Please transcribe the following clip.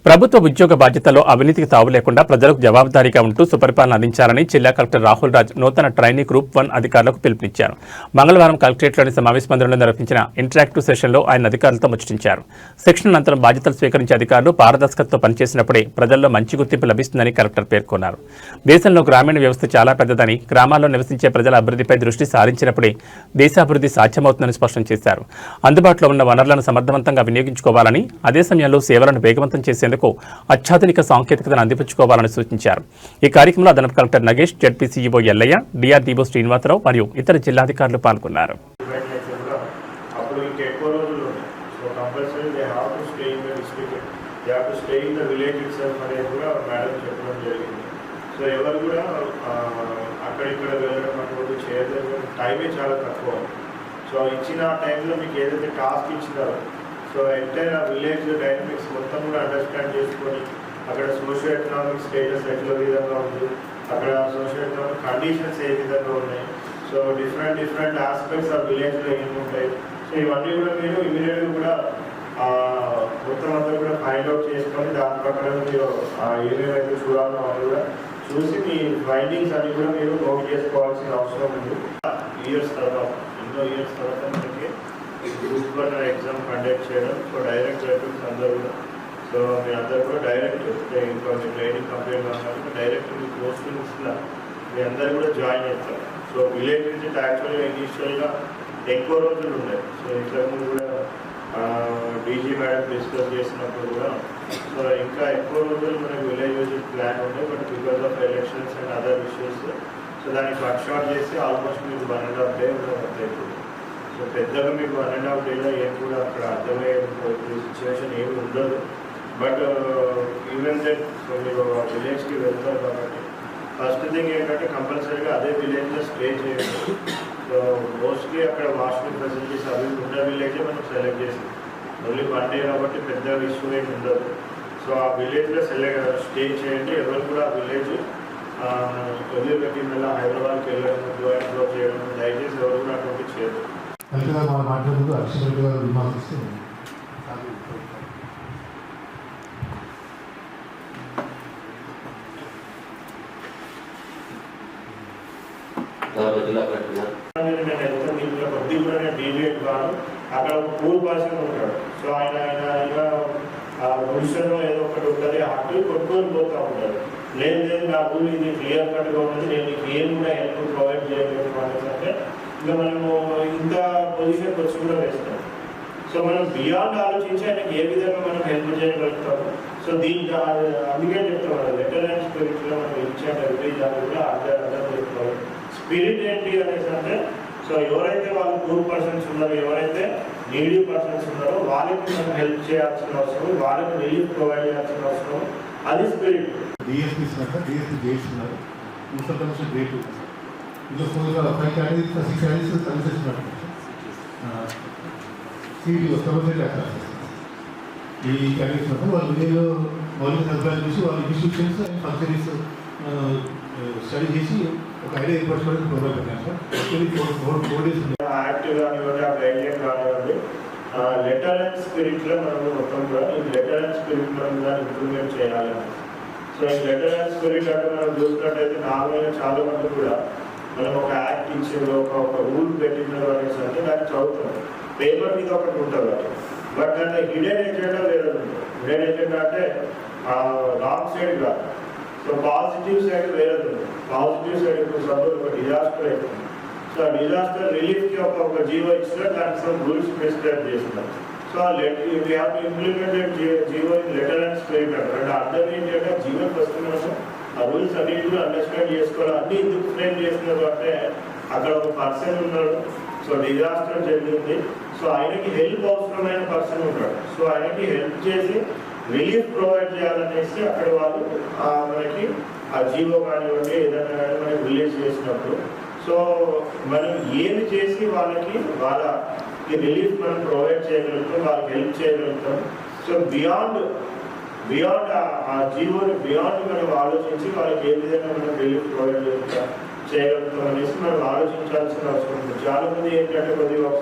ప్రభుత్వ ఉద్యోగ బాధ్యతల్లో అవినీతికి తావు లేకుండా ప్రజలకు జవాబుదారీగా ఉంటూ సుపరిపాలన అందించాలని జిల్లా కలెక్టర్ రాహుల్ రాజ్ నూతన ట్రైనీ గ్రూప్ 1 అధికారులకు పిలుపునిచ్చారు. మంగళవారం కలెక్టరేట్లోని సమావేశ మందిరంలో నిర్వహించిన ఇంటరాక్టివ్ సెషన్లో ఆయన అధికారులతో ముచ్చటించారు. శిక్షణ అనంతరం బాధ్యతలు స్వీకరించే అధికారులు పారదర్శకతతో పనిచేసినప్పుడే ప్రజల్లో మంచి గుర్తింపు లభిస్తుందని కలెక్టర్ పేర్కొన్నారు. దేశంలో గ్రామీణ వ్యవస్థ చాలా పెద్దదని, గ్రామాల్లో నివసించే ప్రజల అభివృద్ధిపై దృష్టి సారించినప్పుడే దేశాభివృద్ధి సాధ్యమవుతుందని స్పష్టం చేశారు. అందుబాటులో ఉన్న వనరులను సమర్థవంతంగా వినియోగించుకోవాలని, అదే సమయంలో సేవలను వేగవంతం చేసేందుకు అత్యాధునిక సాంకేతికతను అందిపుచ్చుకోవాలని సూచించారు. ఈ కార్యక్రమంలో అదనపు collector Nagesh, ZP CEO Ellaiah, DRDO Srinivasa Rao మరియు ఇతర జిల్లాధికారులు పాల్గొన్నారు. సో ఇచ్చిన టైంలో మీకు ఏదైతే టాస్క్ ఇచ్చినారో సో ఎంటైర్ ఆ విలేజ్ డైనమిక్స్ మొత్తం కూడా అండర్స్టాండ్ చేసుకొని అక్కడ సోషియో ఎకనామిక్ స్టేటస్ ఎట్లా విధంగా ఉంది, అక్కడ సోషియో ఎకనామిక్ కండిషన్స్ ఏ విధంగా ఉన్నాయి, సో డిఫరెంట్ ఆస్పెక్ట్స్ ఆ విలేజ్లో ఏమి ఉంటాయి, సో ఇవన్నీ కూడా మీరు ఇమీడియట్గా కూడా మొత్తం అంతా కూడా ఫైండ్ అవుట్ చేసుకొని దాని ప్రకారం మీరు ఏమేమైతే చూడాలో అవి కూడా చూసి మీ ఫైండింగ్స్ అన్ని కూడా మీరు నోట్ చేసుకోవాల్సిన అవసరం ఉంది. ఎన్నో ఇయర్స్ తర్వాత మనకి గ్రూప్ 1 ఎగ్జామ్ కండక్ట్ చేయడం, సో డైరెక్ట్ రిక్రూట్స్ అందరూ కూడా, సో మీ అందరూ కూడా డైరెక్ట్ ఇంకా మీ ట్రైనింగ్ కంప్లీట్ కావాలి, డైరెక్ట్ మీ పోస్టింగ్స్లో మీ అందరూ కూడా జాయిన్ అవుతారు. సో విలేజ్ విజిట్ యాక్చువల్గా ఇనీషియల్గా ఎక్కువ రోజులు ఉన్నాయి. సో ఇంతకుముందు కూడా డీజీ మేడం డిస్కస్ చేసినప్పుడు కూడా సో ఇంకా ఎక్కువ రోజులు మనకి విలేజ్ విజిట్ ప్లాన్ ఉంది. But because of elections and other issues so దాన్ని కట్ షార్ట్ చేసి ఆల్మోస్ట్ మీకు 1.5 డే అవుతుంది. సో పెద్దగా మీకు 1.5 డేలో ఏం కూడా అక్కడ అర్థమయ్యే సిచ్యువేషన్ ఏమి ఉండదు. బట్ ఈవెన్ దట్ సో మీరు విలేజ్కి వెళ్తారు కాబట్టి ఫస్ట్ థింగ్ ఏంటంటే కంపల్సరీగా అదే విలేజ్లో స్టే చేయండి. సో మోస్ట్లీ అక్కడ వాష్రూమ్ ఫెసిలిటీస్ అవి ఉన్న విలేజే మనం సెలెక్ట్ చేసాం. ఓన్లీ 1 డే కాబట్టి పెద్ద ఇష్యూ ఏమి ఉండదు. సో ఆ విలేజ్లో స్టే చేయండి. ఎవరు కూడా ఆ విలేజ్ వదిలిపెట్టి మళ్ళీ హైదరాబాద్కి వెళ్ళడం, గోవా చేయడం దయచేసి ఎవరు కూడా అటువంటి చేయదు. మాట్లాడుతూ అక్షరాలు గారు విమర్శిస్తూ కొద్ది కూడా నేను డీవియేట్ కాను. అక్కడ ఒక పూర్ పర్సన్ ఉంటాడు. సో ఆయన ఇలా పొజిషన్లో ఏదో ఒకటి ఉంటుంది, అటు కొట్టుకొని పోతూ ఉంటాడు. లేదు నా రూల్ ఇది క్లియర్ కట్గా ఉన్నది, నేను నీకు ఏం కూడా హెల్ప్ ప్రొవైడ్ చేయలేదు అనేసి అంటే ఇంకా మనము ఇంత పొజిషన్కి వచ్చి కూడా వేస్తాం. సో మనం బియాండ్ ఆలోచించి ఆయనకి ఏ విధంగా మనం హెల్ప్ చేయగలుగుతాము. సో దీనికి అందుకే చెప్తాం మనం లెటర్ అండ్ స్పిరిట్లో మనం ఇచ్చే ఎవ్రీ దాన్ని కూడా అర్థం చేసుకోవాలి. స్పిరిట్ ఏంటి అనేసి అంటే సో ఎవరైతే వాళ్ళు పూర్ పర్సన్స్ ఉన్నారో, ఎవరైతే నీడీ పర్సన్స్ ఉన్నారో వాళ్ళకి మనం హెల్ప్ చేయాల్సిన అవసరం, వాళ్ళకి రిలీఫ్ ప్రొవైడ్ చేయాల్సిన అవసరం, అది స్పిరిట్. డిఎస్పీ డిఎస్పీ చేస్తున్నారు, మున్సిపల్ కమిషన్ గ్రేట్ ఇంకా 5 క్యాండిడేట్స్ 6 క్యాండిడేట్స్ కన్సెషన్ సిటీలో కమిషన్ ఈ క్యాండిడేట్స్ వాళ్ళు విలేజ్లో మౌలిక సదుపాయాలు చూసి వాళ్ళ ఇన్స్టిట్యూషన్స్ అండ్ ఫంక్షనరీస్ స్టడీ చేసి ఒక ఐడియా ఏర్పరచుకోవడానికి ప్రోగ్రామ్ పెట్టాను సార్. 4 డేస్ యాక్టివ్ కానివ్వండి, ఆ గైడ్లైన్ కానివ్వండి, లెటర్ అండ్ స్పిరిట్లో మనం మొత్తం కూడా ఈ లెటర్ అండ్ స్పిరిట్ మనం దాన్ని ఇంప్లిమెంట్ చేయాలి. సో ఈ లెటర్ అండ్ స్పిరిట్ అంటే మనం చూసినట్టయితే నార్మల్గా చాలా మంది కూడా మనం ఒక యాక్ట్ ఇచ్చిందో ఒక రూల్ పెట్టిందో అనేసి అంటే దాన్ని చదువుతాం. పేపర్ మీద ఒకటి ఉంటుంది, బట్ దాంట్లో హిడెన్ ఎజెండా వేరే ఉంటుంది. హిడెన్ ఎజెండా అంటే రాంగ్ సైడ్ కాదు. సో పాజిటివ్ సైడ్ వేరే ఉంటుంది. పాజిటివ్ సైడ్ ఇప్పుడు సపోజ్ ఒక డిజాస్టర్ అవుతుంది. సో ఆ డిజాస్టర్ రిలీఫ్కి ఒక జీవో ఇచ్చినా దానికి సమ్ రూల్స్ ప్రిస్క్రైబ్ చేస్తున్నారు. So we have to implemented GO in letter and spirit అంటారు. అంటే అర్థం ఏంటంటే జీవోకి వస్తున్నాము ఆ రూల్స్ అన్నింటి కూడా అండర్స్టాండ్ చేసుకోవాలి. అన్ని ఎందుకు ఫ్రేమ్ చేస్తున్నారు అంటే అక్కడ ఒక పర్సన్ ఉన్నాడు, సో డిజాస్టర్ జరిగింది, సో ఆయనకి హెల్ప్ అవసరమైన పర్సన్ ఉంటాడు. సో ఆయనకి హెల్ప్ చేసి రిలీఫ్ ప్రొవైడ్ చేయాలనేసి అక్కడ వాళ్ళు మనకి ఆ జీవో కానివ్వండి ఏదైనా కానీ మనకి రిలీజ్ చేసినప్పుడు సో మనం ఏమి చేసి వాళ్ళకి రిలీఫ్ మనం ప్రొవైడ్ చేయగలుగుతాం, వాళ్ళకి హెల్ప్ చేయగలుగుతాం. సో బియాండ్ ఆ జీవోని బియాండ్ మనం ఆలోచించి వాళ్ళకి ఏ విధంగా మనం రిలీఫ్ ప్రొవైడ్ చేయగలుగుతాం అనేసి మనం ఆలోచించాల్సిన అవసరం ఉంది. చాలా మంది ఏంటంటే కొద్దిగా